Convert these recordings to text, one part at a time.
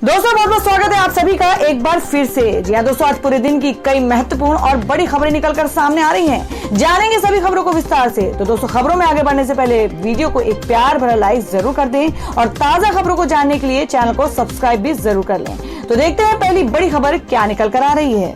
दोस्तों बहुत बहुत स्वागत है आप सभी का एक बार फिर से। जी हाँ दोस्तों, आज पूरे दिन की कई महत्वपूर्ण और बड़ी खबरें निकलकर सामने आ रही हैं। जानेंगे सभी खबरों को विस्तार से। तो दोस्तों, खबरों में आगे बढ़ने से पहले वीडियो को एक प्यार भरा लाइक जरूर कर दें और ताजा खबरों को जानने के लिए चैनल को सब्सक्राइब भी जरूर कर लें। तो देखते हैं पहली बड़ी खबर क्या निकल कर आ रही है।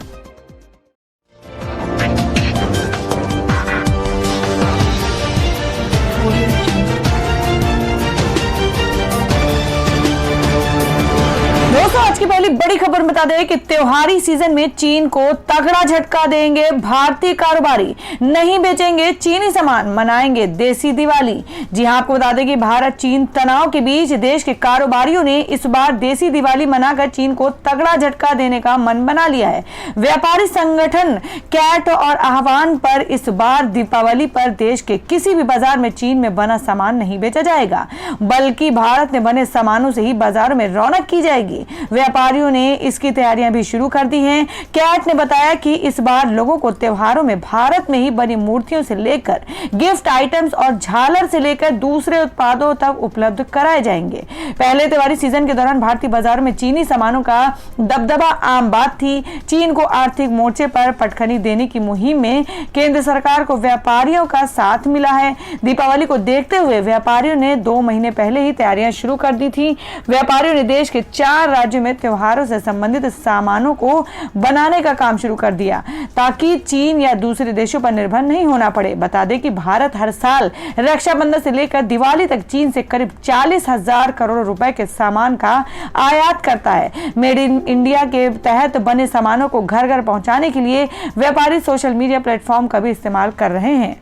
दोस्तों, आज की पहली बड़ी खबर बता दें कि त्योहारी सीजन में चीन को तगड़ा झटका देंगे भारतीय कारोबारी। नहीं बेचेंगे चीनी सामान, मनाएंगे देसी दिवाली। जी हां, आपको बता दें कि भारत चीन तनाव के बीच देश के कारोबारियों ने इस बार देसी दिवाली मनाकर चीन को तगड़ा झटका देने का मन बना लिया है। व्यापारी संगठन कैट और आह्वान पर इस बार दीपावली पर देश के किसी भी बाजार में चीन में बना सामान नहीं बेचा जाएगा, बल्कि भारत में बने सामानों से ही बाजारों में रौनक की जाएगी। व्यापारियों ने इसकी तैयारियां भी शुरू कर दी हैं। कैट ने बताया कि इस बार लोगों को त्योहारों में भारत में ही बनी मूर्तियों से लेकर गिफ्ट आइटम्स और झालर से लेकर दूसरे उत्पादों तक उपलब्ध कराए जाएंगे। पहले त्योहारी सीजन के दौरान भारतीय बाजारों में चीनी सामानों का दबदबा आम बात थी। चीन को आर्थिक मोर्चे पर पटखनी देने की मुहिम में केंद्र सरकार को व्यापारियों का साथ मिला है। दीपावली को देखते हुए व्यापारियों ने 2 महीने पहले ही तैयारियां शुरू कर दी थी। व्यापारियों ने देश के 4 राज्यों में त्योहारों से संबंधित सामानों को बनाने का काम शुरू कर दिया, ताकि चीन या दूसरे देशों पर निर्भर नहीं होना पड़े। बता दें कि भारत हर साल रक्षाबंधन से लेकर दिवाली तक चीन से करीब 40,000 करोड़ रुपए के सामान का आयात करता है। मेड इन इंडिया के तहत बने सामानों को घर घर पहुंचाने के लिए व्यापारी सोशल मीडिया प्लेटफॉर्म का भी इस्तेमाल कर रहे हैं।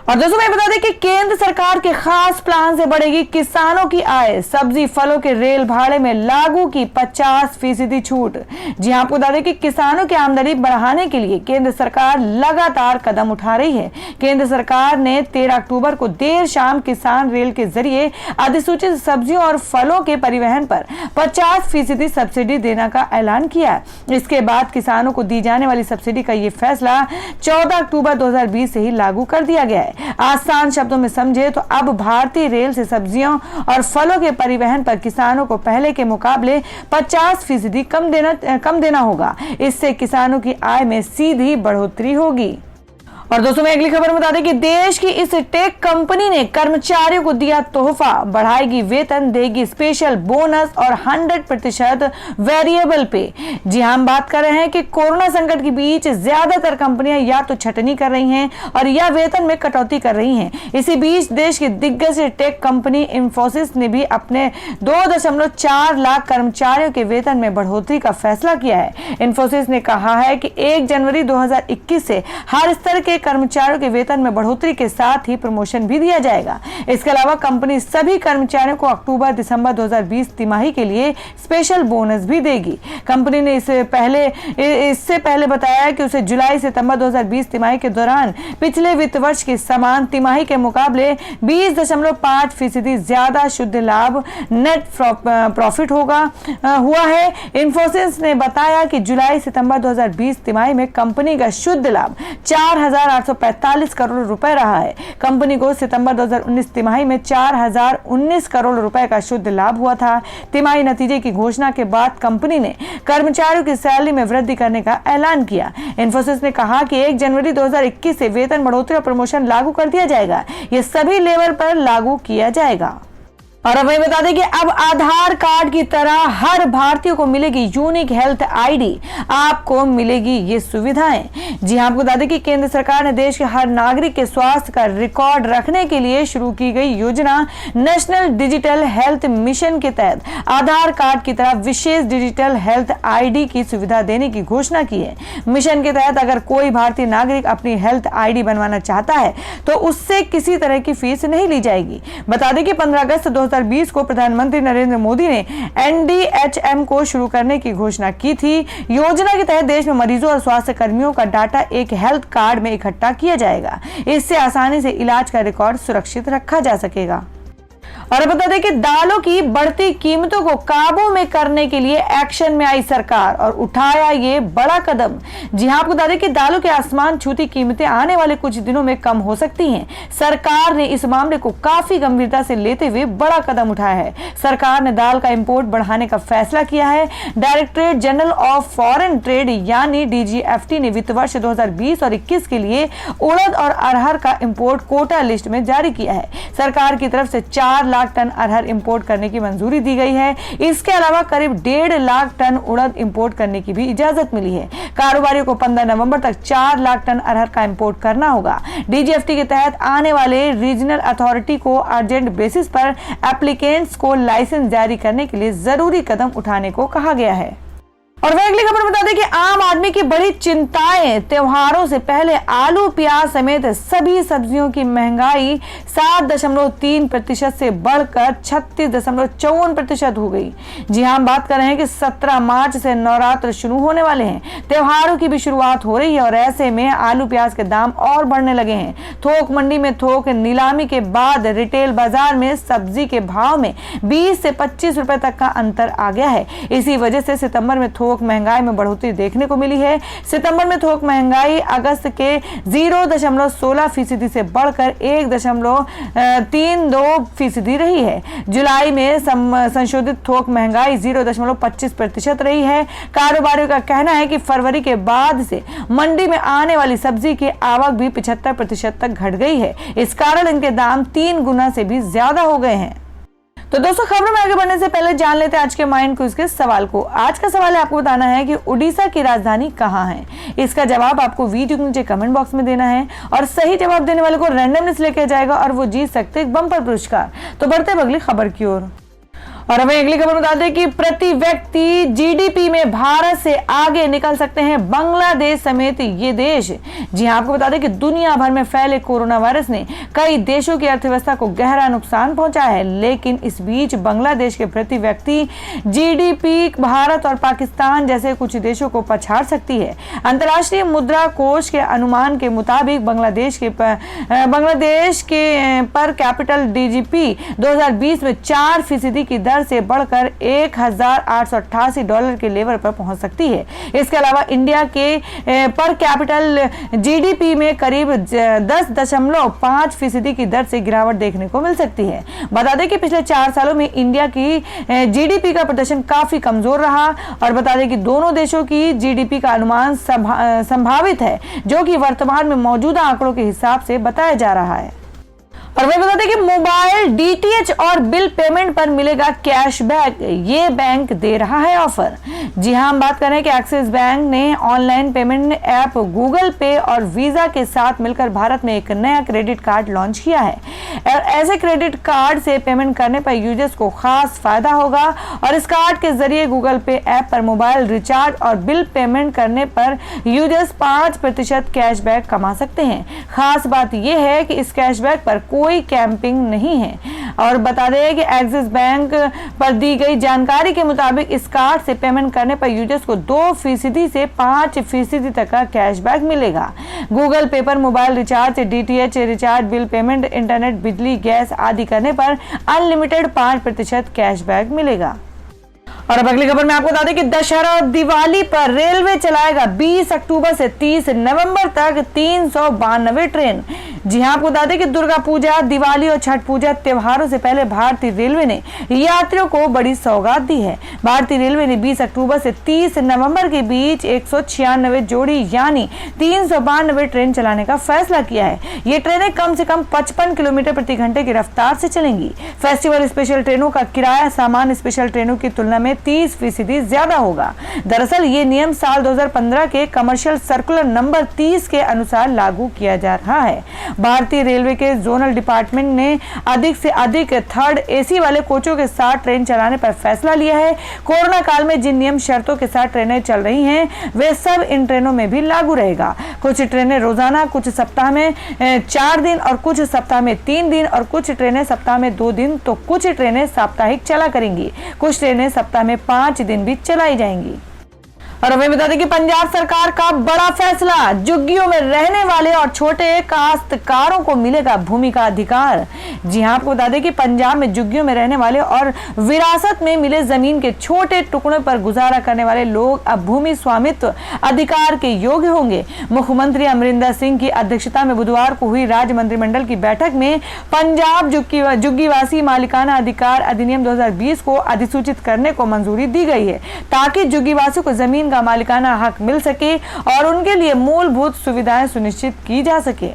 और दोस्तों, मैं बता दें कि केंद्र सरकार के खास प्लान से बढ़ेगी किसानों की आय। सब्जी फलों के रेल भाड़े में लागू की 50% छूट। जी हां, आपको बता दें कि किसानों की आमदनी बढ़ाने के लिए केंद्र सरकार लगातार कदम उठा रही है। केंद्र सरकार ने 13 अक्टूबर को देर शाम किसान रेल के जरिए अधिसूचित सब्जियों और फलों के परिवहन पर 50% सब्सिडी देने का ऐलान किया। इसके बाद किसानों को दी जाने वाली सब्सिडी का ये फैसला 14 अक्टूबर 2020 से ही लागू कर दिया गया है। आसान शब्दों में समझे तो अब भारतीय रेल से सब्जियों और फलों के परिवहन पर किसानों को पहले के मुकाबले 50% कम देना होगा। इससे किसानों की आय में सीधी बढ़ोतरी होगी। और दोस्तों, मैं अगली खबर बता दें कि देश की इस टेक कंपनी ने कर्मचारियों को दिया तोहफा। बढ़ाएगी वेतन, देगी स्पेशल बोनस और 100% वेरिएबल पे। जी हां, हम बात कर रहे हैं कि कोरोना संकट के बीच ज्यादातर कंपनियां या तो छटनी कर रही हैं और या वेतन में कटौती कर रही हैं। इसी बीच देश की दिग्गज टेक कंपनी इंफोसिस ने भी अपने 2.4 लाख कर्मचारियों के वेतन में बढ़ोतरी का फैसला किया है। इंफोसिस ने कहा है कि 1 जनवरी 2021 से हर स्तर के कर्मचारियों के वेतन में बढ़ोतरी के साथ ही प्रमोशन भी दिया जाएगा। इसके अलावा कंपनी सभी कर्मचारियों को अक्टूबर-दिसंबर 2020 तिमाही के लिए स्पेशल बोनस भी देगी। कंपनी ने इससे पहले बताया कि उसे जुलाई-सितंबर 2020 तिमाही के दौरान पिछले वित्त वर्ष की समान तिमाही के मुकाबले 20.5% ज्यादा शुद्ध लाभ नेट प्रॉफिट हुआ है। इंफोसिस ने बताया कि जुलाई-सितंबर 2020 तिमाही में कंपनी का शुद्ध लाभ 4,845 करोड़ रुपए रहा है। कंपनी को सितंबर 2019 तिमाही में 4,019 करोड़ रुपए का शुद्ध लाभ हुआ था। तिमाही नतीजे की घोषणा के बाद कंपनी ने कर्मचारियों की सैलरी में वृद्धि करने का ऐलान किया। इंफोसिस ने कहा कि 1 जनवरी 2021 से वेतन बढ़ोतरी और प्रमोशन लागू कर दिया जाएगा। यह सभी लेवल पर लागू किया जाएगा। और अब वही बता दें कि अब आधार कार्ड की तरह हर भारतीय को मिलेगी यूनिक हेल्थ आईडी। आपको मिलेगी ये सुविधाएं। जी हां, आपको बता दें कि केंद्र सरकार ने देश के हर नागरिक के स्वास्थ्य का रिकॉर्ड रखने के लिए शुरू की गई योजना नेशनल डिजिटल हेल्थ मिशन के तहत आधार कार्ड की तरह विशेष डिजिटल हेल्थ आईडी की सुविधा देने की घोषणा की है। मिशन के तहत अगर कोई भारतीय नागरिक अपनी हेल्थ आईडी बनवाना चाहता है तो उससे किसी तरह की फीस नहीं ली जाएगी। बता दें कि 15 अगस्त 2020 को प्रधानमंत्री नरेंद्र मोदी ने NDHM को शुरू करने की घोषणा की थी। योजना के तहत देश में मरीजों और स्वास्थ्य कर्मियों का डाटा एक हेल्थ कार्ड में इकट्ठा किया जाएगा। इससे आसानी से इलाज का रिकॉर्ड सुरक्षित रखा जा सकेगा। और बता दें कि दालों की बढ़ती कीमतों को काबू में करने के लिए एक्शन में आई सरकार और उठाया ये बड़ा कदम। जी हां, आपको बता दें कि दालों के आसमान छूती कीमतें आने वाले कुछ दिनों में कम हो सकती हैं। सरकार ने इस मामले को काफी गंभीरता से लेते हुए बड़ा कदम उठाया है। सरकार ने दाल का इंपोर्ट बढ़ाने का फैसला किया है। Directorate general of foreign trade यानी DGFT ने वित्त वर्ष 2020 और 21 के लिए उड़द और अरहर का इंपोर्ट कोटा लिस्ट में जारी किया है। सरकार की तरफ से 4 लाख टन अरहर इंपोर्ट करने की मंजूरी दी गई है। इसके अलावा करीब 1.5 लाख टन उड़द इंपोर्ट करने की भी इजाजत मिली है। कारोबारियों को 15 नवंबर तक 4 लाख टन अरहर का इंपोर्ट करना होगा। DGFT के तहत आने वाले रीजनल अथॉरिटी को अर्जेंट बेसिस पर एप्लीकेंट्स को लाइसेंस जारी करने के लिए जरूरी कदम उठाने को कहा गया है। और वह अगली खबर बता दें कि आम आदमी की बड़ी चिंताएं, त्योहारों से पहले आलू प्याज समेत सभी सब्जियों की महंगाई 7.3% से बढ़कर 36.54% हो गई। जी हां, हम बात कर रहे हैं कि 17 मार्च से नवरात्र शुरू होने वाले हैं। त्योहारों की भी शुरुआत हो रही है और ऐसे में आलू प्याज के दाम और बढ़ने लगे हैं। थोक मंडी में थोक नीलामी के बाद रिटेल बाजार में सब्जी के भाव में 20 से 25 रुपए तक का अंतर आ गया है। इसी वजह से सितंबर में थोक महंगाई में बढ़ोतरी देखने को मिली है। सितंबर में थोक महंगाई अगस्त के 0.16% से बढ़कर 1.32% रही है। जुलाई में संशोधित थोक महंगाई 0.25% रही है। कारोबारियों का कहना है कि फरवरी के बाद से मंडी में आने वाली सब्जी की आवक भी 75% तक घट गई है। इस कारण इनके दाम 3 गुना से भी ज्यादा हो गए हैं। तो दोस्तों, खबरों में आगे बढ़ने से पहले जान लेते हैं आज के माइंड क्विज के सवाल को। आज का सवाल है, आपको बताना है कि उड़ीसा की राजधानी कहाँ है। इसका जवाब आपको वीडियो के नीचे कमेंट बॉक्स में देना है और सही जवाब देने वाले को रैंडमली लेकर जाएगा और वो जीत सकते हैं बम्पर पुरस्कार। तो बढ़ते हैं अगली खबर की ओर। और हमें अगली खबर बता दें कि प्रति व्यक्ति GDP में भारत से आगे निकल सकते हैं बांग्लादेश समेत ये देश। जी हां, आपको बता दें कि दुनिया भर में फैले कोरोना वायरस ने कई देशों की अर्थव्यवस्था को गहरा नुकसान पहुंचाया है, लेकिन इस बीच बांग्लादेश के प्रति व्यक्ति GDP भारत और पाकिस्तान जैसे कुछ देशों को पछाड़ सकती है। अंतर्राष्ट्रीय मुद्रा कोष के अनुमान के मुताबिक बांग्लादेश के पर कैपिटल DGP 2020 में 4% की दर से बढ़कर $1,888 के लेवल पर पहुंच सकती है। इसके अलावा इंडिया के पर कैपिटल GDP में करीब 10.5% की दर से गिरावट देखने को मिल सकती है। बता दें कि पिछले 4 सालों में इंडिया की GDP का प्रदर्शन काफी कमजोर रहा और बता दें कि दोनों देशों की GDP का अनुमान संभावित है, जो कि वर्तमान में मौजूदा आंकड़ों के हिसाब से बताया जा रहा है। और वही बता दें कि मोबाइल DTH और बिल पेमेंट पर मिलेगा कैशबैक, ये बैंक दे रहा है ऑफर। जी हां, हम बात कर रहे हैं कि एक्सिस बैंक ने ऑनलाइन पेमेंट ऐप गूगल पे और वीजा के साथ मिलकर भारत में एक नया क्रेडिट कार्ड लॉन्च किया है। और ऐसे क्रेडिट कार्ड से पेमेंट करने पर यूजर्स को खास फायदा होगा और इस कार्ड के जरिए गूगल पे ऐप पर मोबाइल रिचार्ज और बिल पेमेंट करने पर यूजर्स 5% कैशबैक कमा सकते हैं। खास बात यह है कि इस कैशबैक पर कोई कैंपिंग नहीं है। और बता दें कि एक्सिस बैंक पर दी गई जानकारी के मुताबिक इस कार्ड से पेमेंट करने पर यूजर्स को 2% से 5% तक का कैशबैक मिलेगा। गूगल पे पर mobile recharge, DTH recharge, bill payment, internet, बिजली, गैस आदि करने पर अनलिमिटेड 5% कैशबैक मिलेगा। और अब अगली खबर में आपको बता दें कि दशहरा और दिवाली पर रेलवे चलाएगा 20 अक्टूबर से 30 नवंबर तक 392 ट्रेन। जी हां, आपको बता दें कि दुर्गा पूजा, दिवाली और छठ पूजा त्योहारों से पहले भारतीय रेलवे ने यात्रियों को बड़ी सौगात दी है। भारतीय रेलवे ने 20 अक्टूबर से 30 नवंबर के बीच 196 जोड़ी यानी 392 ट्रेन चलाने का फैसला किया है। ये ट्रेनें कम से कम 55 किलोमीटर प्रति घंटे की रफ्तार से चलेंगी। फेस्टिवल स्पेशल ट्रेनों का किराया सामान्य स्पेशल ट्रेनों की तुलना में 30% ज्यादा होगा। दरअसल ये नियम साल 2015 के कमर्शियल सर्कुलर नंबर 30 के अनुसार लागू किया जा रहा है। भारतीय रेलवे के जोनल डिपार्टमेंट ने अधिक से अधिक थर्ड AC वाले कोचों के साथ ट्रेन चलाने पर फैसला लिया है। कोरोना काल में जिन नियम शर्तों के साथ ट्रेनें चल रही हैं, वे सब इन ट्रेनों में भी लागू रहेगा। कुछ ट्रेनें रोजाना, कुछ सप्ताह में 4 दिन और कुछ सप्ताह में 3 दिन और कुछ ट्रेनें सप्ताह में 2 दिन तो कुछ ट्रेनें साप्ताहिक चला करेंगी। कुछ ट्रेनें सप्ताह में 5 दिन भी चलाई जाएंगी। और हमें बता दें कि पंजाब सरकार का बड़ा फैसला, झुग्गियों में रहने वाले और छोटे काश्तकारों को मिलेगा भूमि का अधिकार। जी हां, आपको बता दें कि पंजाब में झुग्गियों में रहने वाले और विरासत में मिले जमीन के छोटे टुकड़ों पर गुजारा करने वाले लोग अब भूमि स्वामित्व अधिकार के योग्य होंगे। मुख्यमंत्री अमरिंदर सिंह की अध्यक्षता में बुधवार को हुई राज्य मंत्रिमंडल की बैठक में पंजाब झुग्गीवासी मालिकाना अधिकार अधिनियम 2020 को अधिसूचित करने को मंजूरी दी गई है, ताकि झुग्गीवासियों को जमीन का मालिकाना हक मिल सके और उनके लिए मूलभूत सुविधाएं सुनिश्चित की जा सके।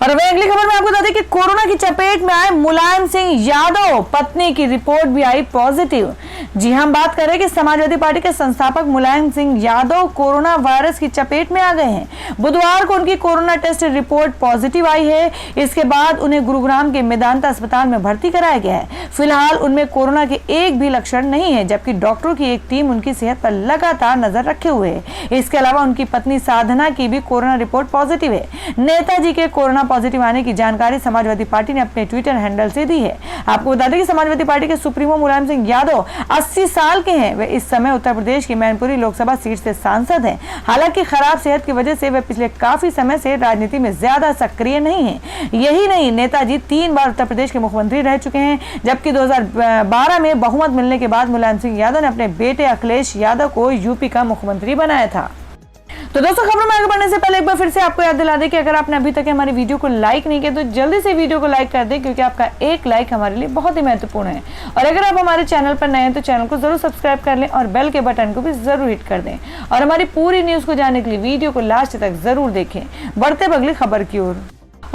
और अब अगली खबर में आपको बता दें कि कोरोना की चपेट में आए मुलायम सिंह यादव, पत्नी की रिपोर्ट भी आई पॉजिटिव। जी हम बात कर रहे हैं कि समाजवादी पार्टी के संस्थापक मुलायम सिंह यादव कोरोना वायरस की चपेट में आ गए हैं। बुधवार को उनकी कोरोना टेस्ट रिपोर्ट पॉजिटिव आई है। इसके बाद उन्हें गुरुग्राम के मेदांता अस्पताल में भर्ती कराया गया है। फिलहाल उनमें कोरोना के एक भी लक्षण नहीं है, जबकि डॉक्टरों की एक टीम उनकी सेहत पर लगातार नजर रखे हुए है। इसके अलावा उनकी पत्नी साधना की भी कोरोना रिपोर्ट पॉजिटिव है। नेताजी के कोरोना पॉजिटिव आने की जानकारी समाजवादी पार्टी ने अपने ट्विटर हैंडल से दी है। आपको बता दें कि समाजवादी पार्टी के सुप्रीमो मुलायम सिंह यादव 80 साल के हैं। वे इस समय उत्तर प्रदेश की मैनपुरी लोकसभा सीट से सांसद हैं। हालांकि खराब सेहत की वजह से वे पिछले काफी समय से राजनीति में ज्यादा सक्रिय नहीं हैं। यही नहीं, नेताजी 3 बार उत्तर प्रदेश के मुख्यमंत्री रह चुके हैं, जबकि 2012 में बहुमत मिलने के बाद मुलायम सिंह यादव ने अपने बेटे अखिलेश यादव को यूपी का मुख्यमंत्री बनाया था। तो दोस्तों, खबरों में आगे बढ़ने से पहले एक बार फिर से आपको याद दिला दें कि अगर आपने अभी तक हमारी वीडियो को लाइक नहीं किया तो जल्दी से वीडियो को लाइक कर दें, क्योंकि आपका एक लाइक हमारे लिए बहुत ही महत्वपूर्ण है। और अगर आप हमारे चैनल पर नए हैं तो चैनल को जरूर सब्सक्राइब कर लें और बेल के बटन को भी जरूर हिट कर दें। और हमारी पूरी न्यूज को जानने के लिए वीडियो को लास्ट तक जरूर देखें। बढ़ते अगली खबर की ओर।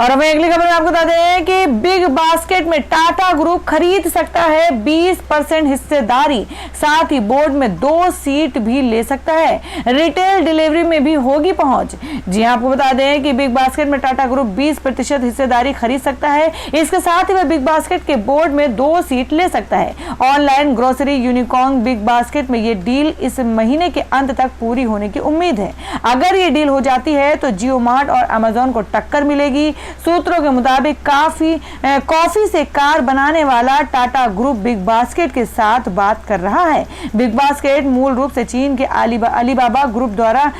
और हमें अगली खबर में आपको बता दें कि बिग बास्केट में टाटा ग्रुप खरीद सकता है 20% हिस्सेदारी, साथ ही बोर्ड में 2 सीट भी ले सकता है। रिटेल डिलीवरी में भी होगी पहुंच। जी हां, आपको बता दें कि बिग बास्केट में टाटा ग्रुप 20% हिस्सेदारी खरीद सकता है। इसके साथ ही वह बिग बास्केट के बोर्ड में 2 सीट ले सकता है। Online grocery unicorn big basket में ये डील इस महीने के अंत तक पूरी होने की उम्मीद है। अगर ये डील हो जाती है तो जियो मार्ट और अमेजोन को टक्कर मिलेगी। सूत्रों के मुताबिक कॉफी से कार बनाने वाला टाटा ग्रुप बिग बास्केट के साथ बात कर रहा है। बिग बास्केट मूल रूप से चीन के अलीबाबा ग्रुप द्वारा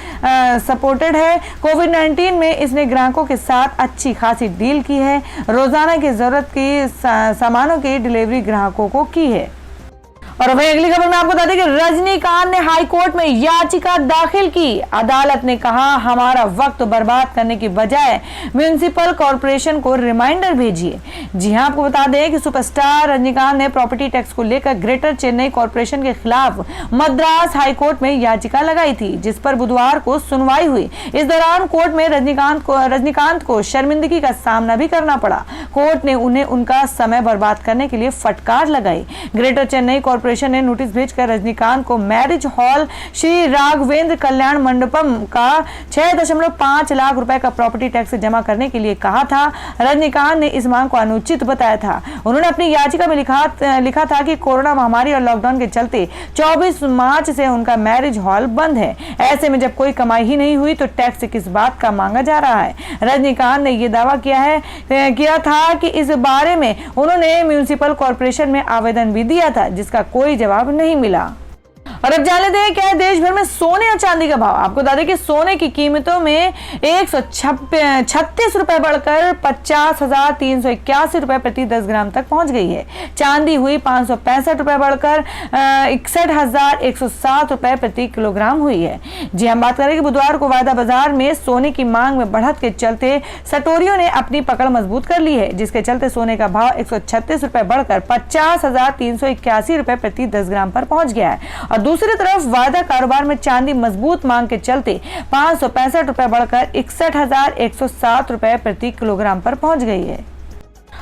सपोर्टेड है। कोविड-19 में इसने ग्राहकों के साथ अच्छी खासी डील की है। रोजाना की जरूरत की सामानों की डिलीवरी ग्राहकों को की है। और वहीं अगली खबर में आपको बता दें कि रजनीकांत ने हाई कोर्ट में याचिका दाखिल की। अदालत ने कहा, हमारा वक्त बर्बाद करने की बजाय म्युनिसिपल कॉर्पोरेशन को रिमाइंडर भेजिए। जी हां, आपको बता दें कि सुपरस्टार रजनीकांत ने प्रॉपर्टी टैक्स को लेकर ग्रेटर चेन्नई कॉर्पोरेशन के खिलाफ मद्रास हाई कोर्ट में याचिका लगाई थी, जिस पर बुधवार को सुनवाई हुई। इस दौरान कोर्ट में रजनीकांत को शर्मिंदगी का सामना भी करना पड़ा। कोर्ट ने उन्हें उनका समय बर्बाद करने के लिए फटकार लगाई। ग्रेटर चेन्नई कॉर्पोरेशन ने नोटिस भेजकर रजनीकांत को मैरिज हॉल श्री राघवेंद्र कल्याण मंडपम का 6.5 लाख रुपए का प्रॉपर्टी टैक्स जमा करने के लिए कहा था। रजनीकांत ने इस मांग को अनुचित बताया था। उन्होंने अपनी याचिका में लिखा था कि कोरोना महामारी और लॉकडाउन के चलते 24 मार्च से उनका मैरिज हॉल बंद है। ऐसे में जब कोई कमाई ही नहीं हुई तो टैक्स किस बात का मांगा जा रहा है। रजनीकांत ने यह दावा किया था कि इस बारे में उन्होंने म्युनिसिपल कॉर्पोरेशन में आवेदन भी दिया था, जिसका कोई जवाब नहीं मिला। और अब जान लेते हैं क्या है देश भर में सोने और चांदी का भाव। आपको बता दें कि सोने की कीमतों में 136 रुपए बढ़कर 50,381 रुपए प्रति 10 ग्राम तक पहुंच गई है। चांदी हुई 565 रुपए बढ़कर 61,107 रुपए प्रति किलोग्राम हुई है। जी हम बात करें कि बुधवार को वायदा बाजार में सोने की मांग में बढ़त के चलते सटोरियों ने अपनी पकड़ मजबूत कर ली है, जिसके चलते सोने का भाव 136 रुपए बढ़कर 50,381 रुपए प्रति 10 ग्राम पर पहुंच गया है। और दूसरी तरफ वायदा कारोबार में चांदी मजबूत मांग के चलते 565 रुपए बढ़कर 61,107 रुपए प्रति किलोग्राम पर पहुंच गई है।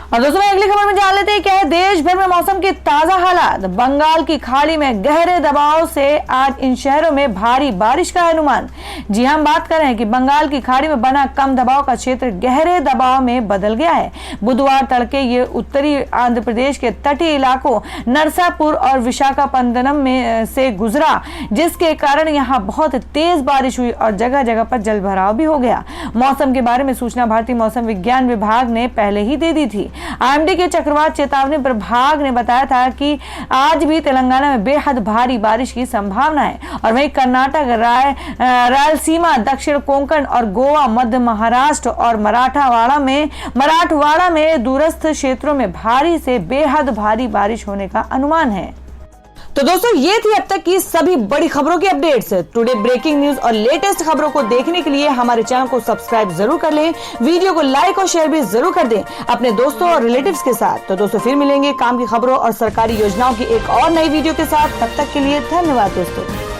और दोस्तों अगली खबर में जान लेते हैं क्या है देश भर में मौसम के ताजा हालात। बंगाल की खाड़ी में गहरे दबाव से आज इन शहरों में भारी बारिश का अनुमान। जी हम बात कर रहे हैं कि बंगाल की खाड़ी में बना कम दबाव का क्षेत्र गहरे दबाव में बदल गया है। बुधवार तड़के ये उत्तरी आंध्र प्रदेश के तटीय इलाकों नरसापुर और विशाखापट्टनम में से गुजरा, जिसके कारण यहाँ बहुत तेज बारिश हुई और जगह जगह पर जलभराव भी हो गया। मौसम के बारे में सूचना भारतीय मौसम विज्ञान विभाग ने पहले ही दे दी थी। आईएमडी के चक्रवात चेतावनी प्रभाग ने बताया था कि आज भी तेलंगाना में बेहद भारी बारिश की संभावना है और वहीं कर्नाटक, रायलसीमा, दक्षिण कोंकण और गोवा, मध्य महाराष्ट्र और मराठवाड़ा में दूरस्थ क्षेत्रों में भारी से बेहद भारी बारिश होने का अनुमान है। तो दोस्तों, ये थी अब तक की सभी बड़ी खबरों की अपडेट्स। टुडे ब्रेकिंग न्यूज और लेटेस्ट खबरों को देखने के लिए हमारे चैनल को सब्सक्राइब जरूर कर लें, वीडियो को लाइक और शेयर भी जरूर कर दें अपने दोस्तों और रिलेटिव्स के साथ। तो दोस्तों, फिर मिलेंगे काम की खबरों और सरकारी योजनाओं की एक और नई वीडियो के साथ। तब तक के लिए धन्यवाद दोस्तों।